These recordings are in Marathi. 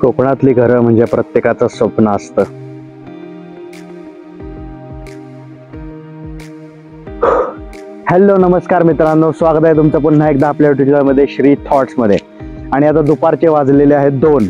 कोकणातली घरं म्हणजे प्रत्येकाचं स्वप्न असतं. हॅलो नमस्कार मित्रांनो, स्वागत आहे तुमचं पुन्हा एकदा आपल्या युट्यूब चॅनलमध्ये श्री थॉट्समध्ये. आणि आता दुपारचे वाजलेले आहेत 2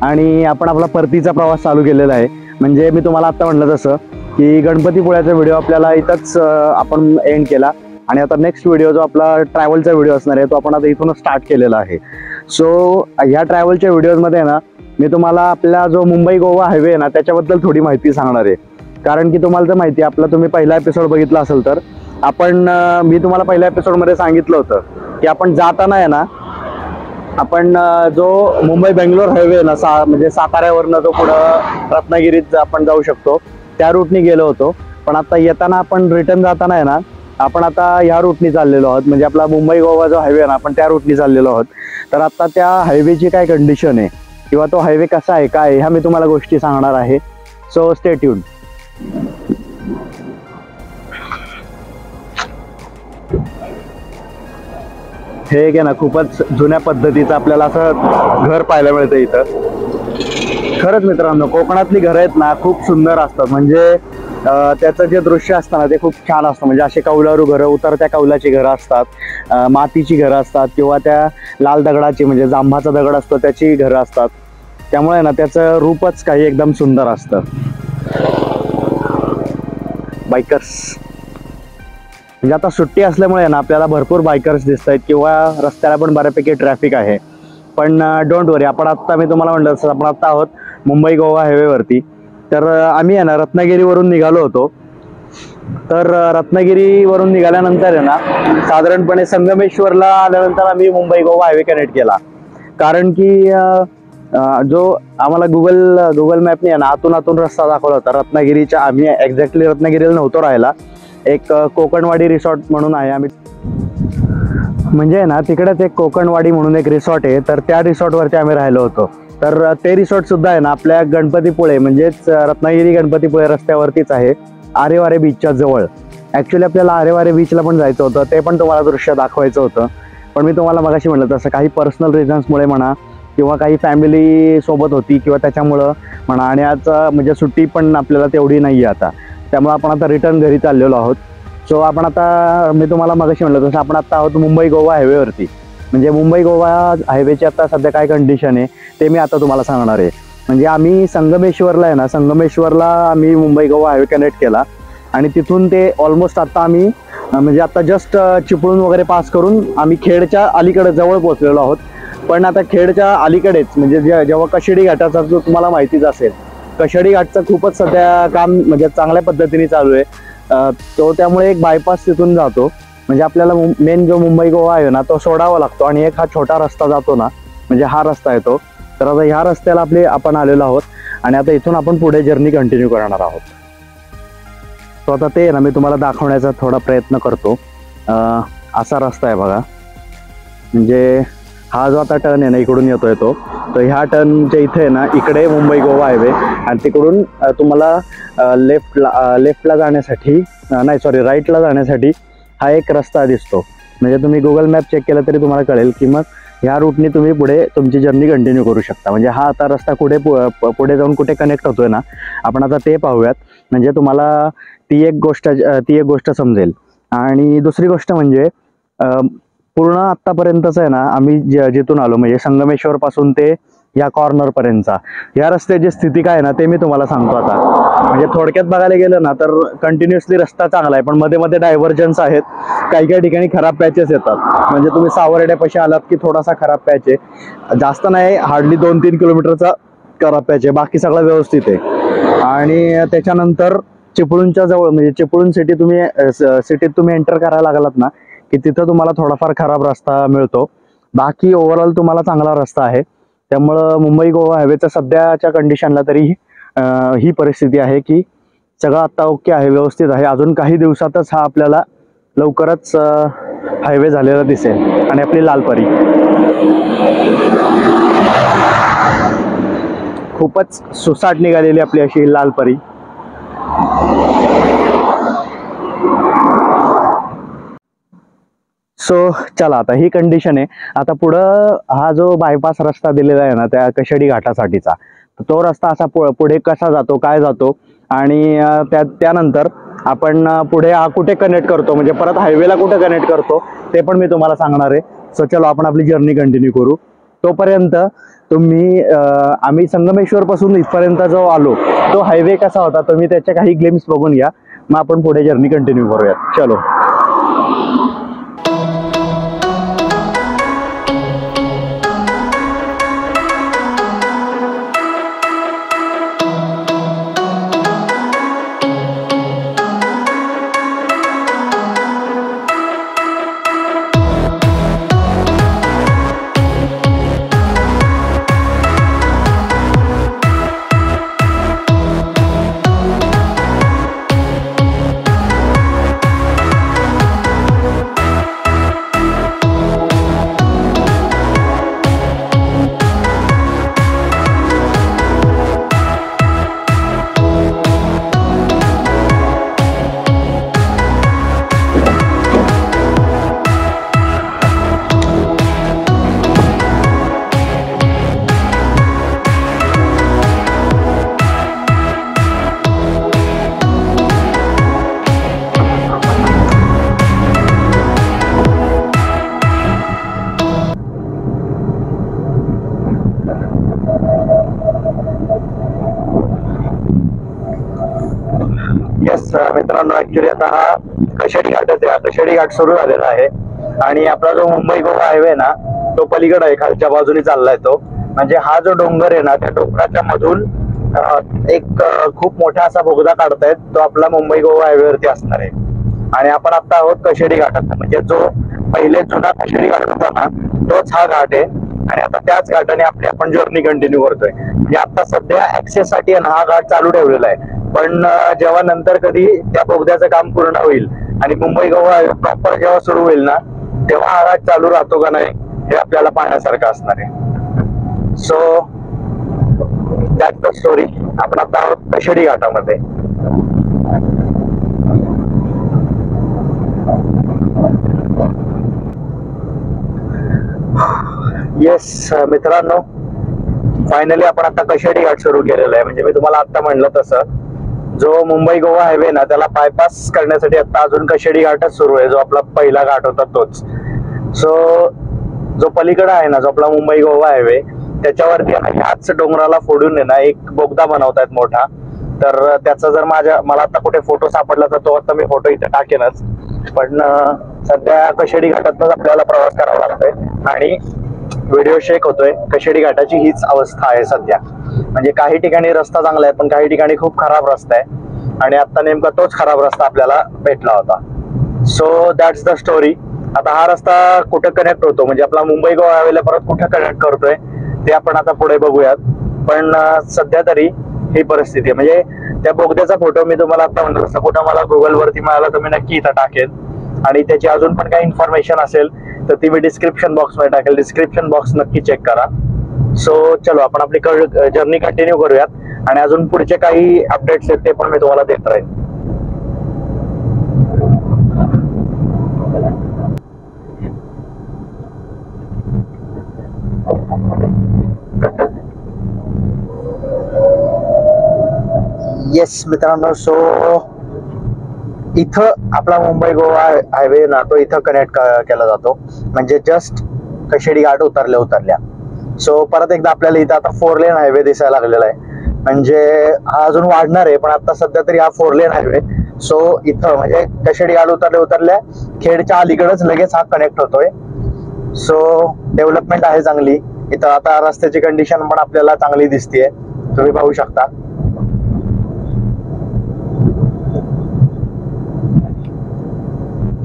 आणि आपण आपला परतीचा प्रवास चालू केलेला आहे. म्हणजे मी तुम्हाला आता म्हटलं तसं की गणपतीपुळ्याचा व्हिडिओ आपल्याला इथंच आपण एंड केला आणि आता नेक्स्ट व्हिडिओ जो आपला ट्रॅव्हलचा व्हिडिओ असणार आहे तो आपण आता इथूनच स्टार्ट केलेला आहे. सो ह्या ट्रॅव्हलच्या व्हिडिओजमध्ये ना मी तुम्हाला आपला जो मुंबई गोवा हायवे आहे ना त्याच्याबद्दल थोडी माहिती सांगणार आहे. कारण की तुम्हाला जर माहिती आपला तुम्ही पहिला एपिसोड बघितला असेल तर मी तुम्हाला पहिल्या एपिसोडमध्ये सांगितलं होतं की आपण जाताना आहे ना आपण जो मुंबई बेंगलोर हायवे ना म्हणजे साताऱ्यावरनं जो पुढं रत्नागिरीत आपण जाऊ शकतो त्या रूटनी गेलो होतो. पण आता येताना आपण रिटर्न जाताना आहे ना आपण आता ह्या रूटनी चाललेलो आहोत. म्हणजे आपला मुंबई गोवा जो हायवे आहे ना आपण त्या रूटनी चाललेलो आहोत. तर आता त्या हायवेची काय कंडिशन आहे किंवा तो हायवे कसा आहे काय ह्या मी तुम्हाला गोष्टी सांगणार आहे. So stay tune. हे एक आहे ना खूपच जुन्या पद्धतीचं आपल्याला असं घर पाहायला मिळतं इथं. खरंच मित्रांनो कोकणातली घरं आहेत ना खूप सुंदर असतात. म्हणजे त्याचं जे दृश्य असतं ना ते खूप छान असतं. म्हणजे असे कौलारू घरं, उतरत्या कौलाची घरं असतात, मातीची घरं असतात किंवा त्या लाल दगडाची म्हणजे जांभाचा दगड असतो त्याची घरं असतात. त्यामुळे ना त्याचं रूपच काही एकदम सुंदर असतं. बायकर्स म्हणजे आता सुट्टी असल्यामुळे ना आपल्याला भरपूर बायकर्स दिसत आहेत किंवा रस्त्याला पण बऱ्यापैकी ट्रॅफिक आहे. पण डोंट वरी, आपण आत्ता मी तुम्हाला म्हटलं तसं आपण आत्ता आहोत मुंबई गोवा हायवेवरती. तर आम्ही आहे ना रत्नागिरीवरून निघालो होतो. तर रत्नागिरीवरून निघाल्यानंतर आहे ना साधारणपणे संगमेश्वरला आल्यानंतर आम्ही मुंबई गोवा हायवे कनेक्ट केला. कारण की जो आम्हाला गुगल मॅपने आहे ना आतून रस्ता दाखवला होता रत्नागिरीच्या. आम्ही एक्झॅक्टली रत्नागिरीला नव्हतो राहायला. एक कोकणवाडी रिसॉर्ट म्हणून आहे आम्ही म्हणजे ना तिकडेच एक कोकणवाडी म्हणून एक रिसॉर्ट आहे. तर त्या रिसॉर्टवरती आम्ही राहिलो होतो. तर ते रिसॉर्ट सुद्धा आहे ना आपल्या गणपतीपुळे म्हणजेच रत्नागिरी गणपतीपुळे रस्त्यावरतीच आहे, आरेवारे बीचच्या जवळ. ॲक्च्युली आपल्याला आरेवारे बीचला पण जायचं होतं, ते पण तुम्हाला दृश्य दाखवायचं होतं. पण मी तुम्हाला मगाशी म्हटलं तसं काही पर्सनल रिझन्समुळे म्हणा किंवा काही फॅमिली सोबत होती किंवा त्याच्यामुळं म्हणा आणि आज म्हणजे सुट्टी पण आपल्याला तेवढी नाही आहे आता. त्यामुळे आपण आता रिटर्न घरी चाललेलो आहोत. सो आपण आता मी तुम्हाला मगाशी म्हटलं तसं आपण आता आहोत मुंबई गोवा हायवेवरती. म्हणजे मुंबई गोवा हायवेची आता सध्या काय कंडिशन आहे ते मी आता तुम्हाला सांगणार आहे. म्हणजे आम्ही संगमेश्वरला आहे ना संगमेश्वरला आम्ही मुंबई गोवा हायवे कनेक्ट केला आणि तिथून ते ऑलमोस्ट आता आम्ही म्हणजे आता जस्ट चिपळूण वगैरे पास करून आम्ही खेडच्या अलीकडे जवळ पोहोचलेलो आहोत. पण आता खेडच्या अलीकडेच म्हणजे जेव्हा कशेडी घाटाचा जो तुम्हाला माहितीच असेल, कशेडी घाटचं खूपच सध्या काम म्हणजे चांगल्या पद्धतीने चालू आहे. तो त्यामुळे एक बायपास तिथून जातो. म्हणजे आपल्याला मेन जो मुंबई गोवा आहे ना तो सोडावा लागतो आणि एक हा छोटा रस्ता जातो ना म्हणजे हा रस्ता येतो. तर आता ह्या रस्त्याला आपण आलेलो आहोत आणि आता इथून आपण पुढे जर्नी कंटिन्यू करणार आहोत. तो आता ते ना मी तुम्हाला दाखवण्याचा थोडा प्रयत्न करतो. असा रस्ता आहे बघा. म्हणजे हा जो आता टर्न आहे ना इकडून येतोय तो, तर ह्या टर्नच्या इथे आहे ना इकडे मुंबई गोवा हायवे आणि तिकडून तुम्हाला लेफ्टला जाण्यासाठी राईटला जाण्यासाठी हा एक रस्ता दिसतो. म्हणजे तुम्ही गुगल मॅप चेक केला तरी तुम्हाला कळेल की मग ह्या रूटने तुम्ही पुढे तुमची जर्नी कंटिन्यू करू शकता. म्हणजे हा आता रस्ता पुढे जाऊन कुठे कनेक्ट होतोय ना आपण आता ते पाहूयात. म्हणजे तुम्हाला ती एक गोष्ट समजेल. आणि दुसरी गोष्ट म्हणजे पूर्ण आत्तापर्यंतच आहे ना आम्ही जिथून आलो म्हणजे संगमेश्वर पासून ते या कॉर्नर पर्यंतचा या रस्त्याची स्थिती काय आहे ना ते मी तुम्हाला सांगतो आता. म्हणजे थोडक्यात बघायला गेलं ना तर कंटिन्युअसली रस्ता चांगला आहे, पण मध्ये मध्ये डायव्हर्जन्स आहेत. काही ठिकाणी खराब पॅचेस येतात. म्हणजे तुम्ही सावर्ड्यापाशी आलात की थोडासा खराब पॅच आहे, जास्त नाही, हार्डली 2-3 किलोमीटरचा खराब पॅच आहे, बाकी सगळं व्यवस्थित आहे. आणि त्याच्यानंतर चिपळूणच्या जवळ म्हणजे चिपळूण सिटीत तुम्ही एंटर करायला लागलात ना की तिथं तुम्हाला थोडाफार खराब रस्ता मिळतो. बाकी ओव्हरऑल तुम्हाला चांगला रस्ता आहे. त्यामुळं मुंबई गोवा हायवेच्या सध्याच्या कंडिशनला तरी ही परिस्थिती आहे की सगळं आत्ता ओके आहे, व्यवस्थित आहे. अजून काही दिवसातच हा आपल्याला लवकरच हायवे झालेला दिसेल. आणि आपली लालपरी खूपच सुसाट निघालेली आपली अशी लालपरी. सो चला, आता ही कंडिशन आहे. आता पुढं हा जो बायपास रस्ता दिलेला आहे ना त्या कशेडी घाटासाठीचा, तो रस्ता असा पुढे कसा जातो, काय जातो, आणि त्यानंतर आपण पुढे हा कुठे कनेक्ट करतो, म्हणजे परत हायवेला कुठे कनेक्ट करतो ते पण मी तुम्हाला सांगणार आहे. सो चलो आपण आपली जर्नी कंटिन्यू करू. तोपर्यंत तुम्ही आम्ही संगमेश्वर पासून इथपर्यंत जो आलो तो हायवे कसा होता तुम्ही त्याच्या काही ग्लिम्स बघून घ्या, मग आपण पुढे जर्नी कंटिन्यू करूयात. चलो. येस मित्रांनो, ऍक्च्युली आता हा कशेडी घाटच आहे. कशेडी घाट सुरू झालेला आहे आणि आपला जो मुंबई गोवा हायवे ना तो पलीकडे आहे, खालच्या बाजूने चाललाय तो. म्हणजे हा जो डोंगर आहे ना त्या डोंगराच्या मधून एक खूप मोठा असा बोगदा काढतायत, तो आपला मुंबई गोवा हायवेवरती असणार आहे. आणि आपण आता आहोत कशेडी घाटात, म्हणजे जो पहिले जुना कशेडी घाट होता ना तोच हा घाट आहे. आणि आता त्याच घाटाने आपण जर्नी कंटिन्यू करतोय. म्हणजे आता सध्या ऍक्सेस साठी हा घाट चालू ठेवलेला आहे, पण जेव्हा नंतर कधी त्या बोगद्याचं काम पूर्ण होईल आणि मुंबई गोवा प्रॉपर जेव्हा सुरू होईल ना तेव्हा हा घाट चालू राहतो का नाही हे आपल्याला पाहण्यासारखं असणार आहे. So that's the story. आपण आता आहोत कशेडी घाटामध्ये. येस मित्रांनो, फायनली आपण आता कशेडी घाट सुरू केलेला आहे. म्हणजे मी तुम्हाला आता म्हणलं तसं जो मुंबई गोवा हायवे ना त्याला बायपास करण्यासाठी आता अजून कशेडी घाटच सुरू आहे, जो आपला पहिला घाट होता तोच. सो जो पलीकडे आहे ना जो आपला मुंबई गोवा हायवे त्याच्यावरती ह्याच डोंगराला फोडून आहे ना एक बोगदा बनवतायत मोठा. तर त्याचा जर मला आता कुठे फोटो सापडला तर तो आता मी फोटो इथे टाकेनच. पण सध्या कशेडी घाटातच आपल्याला प्रवास करावा लागतोय आणि व्हिडिओ शेक होतोय. कशेडी घाटाची हीच अवस्था आहे सध्या. म्हणजे काही ठिकाणी रस्ता चांगला आहे पण काही ठिकाणी खूप खराब रस्ता आहे आणि आता नेमका तोच खराब रस्ता आपल्याला भेटला होता. So that's the story. आता हा रस्ता कुठे कनेक्ट होतो म्हणजे आपला मुंबई गोवा हायवेला परत कुठे कनेक्ट करतोय ते आपण आता पुढे बघूयात. पण सध्या तरी ही परिस्थिती आहे. म्हणजे त्या बोगद्याचा फोटो मी तुम्हाला आता म्हणतो तसं कुठं मला गुगल वरती मिळाला तर मी नक्की इथं टाकेन. आणि त्याची अजून पण काही इन्फॉर्मेशन असेल तर ती मी डिस्क्रिप्शन बॉक्स मध्ये टाकेल. डिस्क्रिप्शन बॉक्स नक्की चेक करा. सो चलो आपण आपली जर्नी कंटिन्यू करूयात आणि अजून पुढचे काही अपडेट्स आहेत ते पण मी तुम्हाला देत राहील. येस मित्रांनो, सो इथं आपला मुंबई गोवा हायवे ना तो इथं कनेक्ट केला जातो. म्हणजे जस्ट कशेडी घाट उतरल्या. सो परत एकदा आपल्याला इथं आता 4 लेन हायवे दिसायला लागलेला आहे. म्हणजे हा अजून वाढणार आहे पण आता सध्या तरी हा 4 लेन हायवे. सो इथं म्हणजे कशेडी घाट उतरल्या खेडच्या अलीकडेच लगेच हा कनेक्ट होतोय. सो डेव्हलपमेंट आहे चांगली इथं. आता रस्त्याची कंडिशन पण आपल्याला चांगली दिसतीये, तुम्ही पाहू शकता.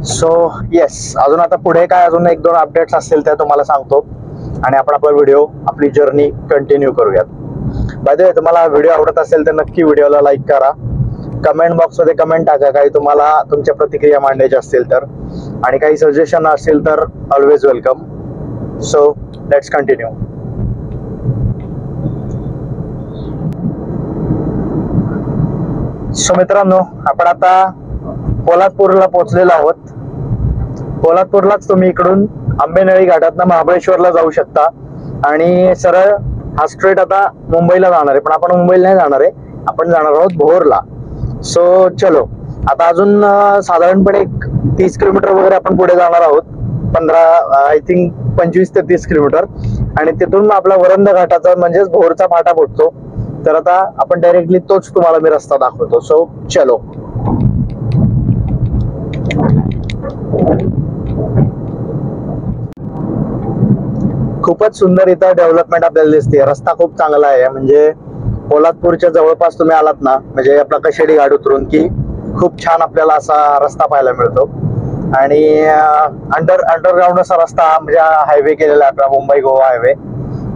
सो येस, अजून आता पुढे काय अजून 1-2 अपडेट्स असतील त्या तुम्हाला सांगतो आणि आपण आपला व्हिडिओ आपली जर्नी कंटिन्यू करूयात. बाय द वे, तुम्हाला व्हिडिओ आवडत असेल तर नक्की व्हिडिओला लाईक करा. कमेंट बॉक्स मध्ये कमेंट टाका काही तुम्हाला तुमच्या प्रतिक्रिया मांडायच्या असतील तर, आणि काही सजेशन असतील तर always welcome. So let's continue. So मित्रांनो, आपण आता पोलादपूरला पोहोचलेलो आहोत पोलादपूरलाच तुम्ही इकडून आंबेनळी घाटातनं महाबळेश्वरला जाऊ शकता आणि सरळ हा स्ट्रेट आता मुंबईला जाणार आहे, पण आपण मुंबईला नाही जाणार आहे, आपण जाणार आहोत भोरला. सो चलो आता अजून साधारणपणे 30 किलोमीटर वगैरे आपण पुढे जाणार आहोत, 25 ते 30 किलोमीटर, आणि तिथून आपला वरंध घाटाचा म्हणजेच भोरचा फाटा फुटतो. तर आता आपण डायरेक्टली तोच तुम्हाला मी रस्ता दाखवतो. सो चलो. खूपच सुंदर इथं डेव्हलपमेंट आपल्याला दिसते. रस्ता खूप चांगला आहे, म्हणजे पोलादपूरच्या जवळपास तुम्ही आलात ना, म्हणजे आपला कशेडी घाट उतरून की खूप छान आपल्याला असा रस्ता पाहायला मिळतो. आणि अंडरग्राऊंड असा रस्ता म्हणजे हायवे केलेला आहे आपला, मुंबई गोवा हायवे,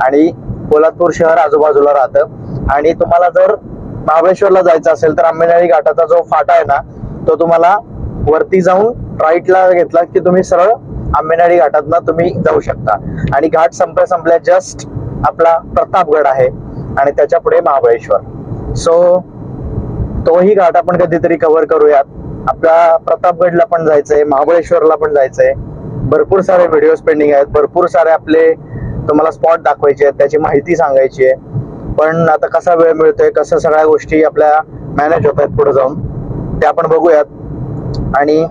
आणि पोलादपूर शहर आजूबाजूला राहतं. आणि तुम्हाला जर महाबळेश्वरला जायचं असेल तर आंबेनळी घाटाचा जो फाटा आहे ना, तो तुम्हाला वरती जाऊन राईटला घेतला की तुम्ही सरळ आंबेनळी घाटातनं तुम्ही जाऊ शकता. आणि घाट संपल्या जस्ट आपला प्रतापगड आहे आणि त्याच्या पुढे महाबळेश्वर. सो तोही घाट आपण कधीतरी कव्हर करूयात. आपल्या प्रतापगडला पण जायचंय, महाबळेश्वरला पण जायचंय. भरपूर सारे व्हिडिओज पेंडिंग आहेत, भरपूर सारे आपले तुम्हाला स्पॉट दाखवायचे आहेत, त्याची माहिती सांगायची आहे. पण आता कसा वेळ मिळतोय, कसं सगळ्या गोष्टी आपल्या मॅनेज होत आहेत पुढे जाऊन, ते आपण बघूयात. आणि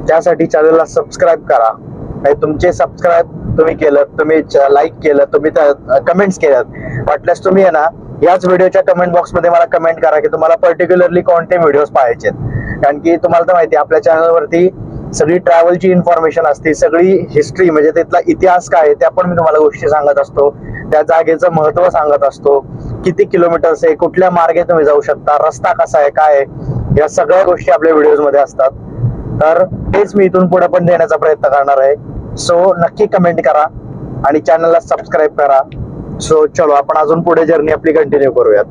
त्यासाठी चॅनलला सबस्क्राईब करा. तुमचे सबस्क्राईब तुम्ही केलं, तुम्ही लाईक केलं, तुम्ही कमेंट्स केल्यात, वाटल्यास तुम्ही आहे ना याच व्हिडिओच्या कमेंट बॉक्समध्ये मला कमेंट करा की तुम्हाला पर्टिक्युलरली कोणते व्हिडिओज पाहायचे आहेत. कारण की तुम्हाला तर माहिती आहे आपल्या चॅनलवरती सगळी ट्रॅव्हलची इन्फॉर्मेशन असते, सगळी हिस्ट्री म्हणजे तिथला इतिहास काय आहे त्या पण मी तुम्हाला गोष्टी सांगत असतो, त्या जागेचं महत्व सांगत असतो, किती किलोमीटर्स आहे, कुठल्या मार्गे तुम्ही जाऊ शकता, रस्ता कसा आहे, काय आहे, या सगळ्या गोष्टी आपल्या व्हिडिओज मध्ये असतात. तर तेच मी इथून पुढे पण देण्याचा प्रयत्न करणार आहे. सो नक्की कमेंट करा आणि चॅनलला सबस्क्राईब करा. सो चलो आपण अजून पुढे जर्नी आपली कंटिन्यू करूयात.